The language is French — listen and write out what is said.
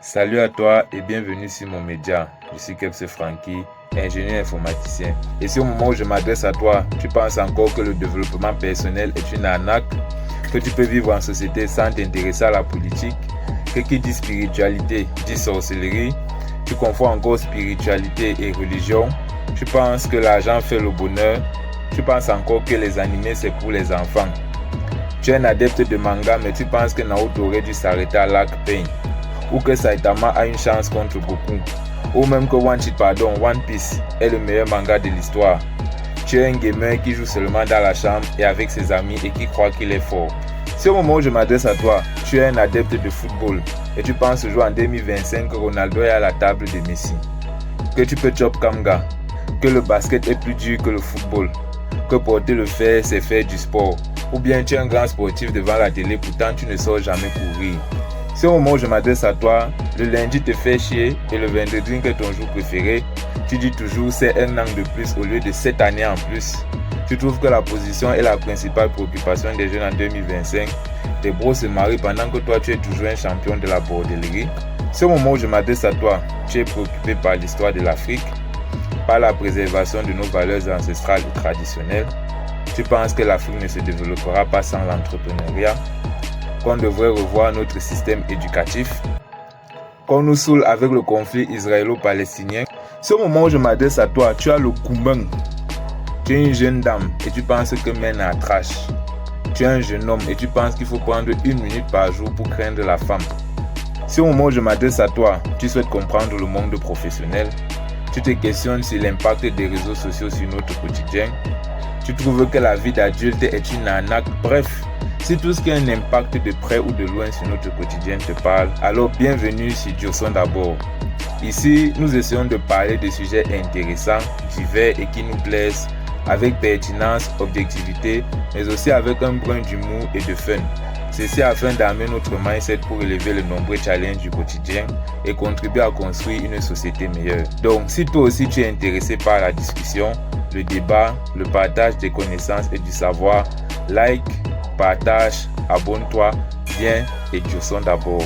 Salut à toi et bienvenue sur mon média. Je suis Kebse Franky, ingénieur informaticien. Et si au moment où je m'adresse à toi, tu penses encore que le développement personnel est une arnaque, que tu peux vivre en société sans t'intéresser à la politique, que qui dit spiritualité dit sorcellerie, tu confonds encore spiritualité et religion, tu penses que l'argent fait le bonheur, tu penses encore que les animés c'est pour les enfants. Tu es un adepte de manga mais tu penses que Naruto aurait dû s'arrêter à l'arc Pain, ou que Saitama a une chance contre Goku, ou même que One Piece est le meilleur manga de l'histoire. Tu es un gamer qui joue seulement dans la chambre et avec ses amis et qui croit qu'il est fort. Si au moment où je m'adresse à toi, tu es un adepte de football et tu penses jouer en 2025 que Ronaldo est à la table de Messi, que tu peux chop Kamga, que le basket est plus dur que le football, que porter le fer c'est faire du sport, ou bien tu es un grand sportif devant la télé pourtant tu ne sors jamais courir. Si au moment où je m'adresse à toi, le lundi te fait chier et le vendredi que ton jour préféré, tu dis toujours c'est un an de plus au lieu de 7 années en plus. Tu trouves que la position est la principale préoccupation des jeunes en 2025. Tes bros se marient pendant que toi tu es toujours un champion de la bordellerie. Si au moment où je m'adresse à toi, tu es préoccupé par l'histoire de l'Afrique, par la préservation de nos valeurs ancestrales et traditionnelles, tu penses que l'Afrique ne se développera pas sans l'entrepreneuriat, qu'on devrait revoir notre système éducatif, qu'on nous saoule avec le conflit israélo-palestinien. Si au moment où je m'adresse à toi, tu as le Kumbang, tu es une jeune dame et tu penses que men à trash. Tu es un jeune homme et tu penses qu'il faut prendre 1 minute par jour pour craindre la femme. Si au moment où je m'adresse à toi, tu souhaites comprendre le monde professionnel, tu te questionnes sur l'impact des réseaux sociaux sur notre quotidien, tu trouves que la vie d'adulte est une arnaque, bref, si tout ce qui a un impact de près ou de loin sur notre quotidien te parle, alors bienvenue sur Joson d'abord. Ici, nous essayons de parler de sujets intéressants, divers et qui nous plaisent, avec pertinence, objectivité, mais aussi avec un brin d'humour et de fun. Ceci afin d'amener notre mindset pour relever les nombreux challenges du quotidien et contribuer à construire une société meilleure. Donc, si toi aussi tu es intéressé par la discussion, le débat, le partage des connaissances et du savoir, like, partage, abonne-toi, viens et Joson d'abord.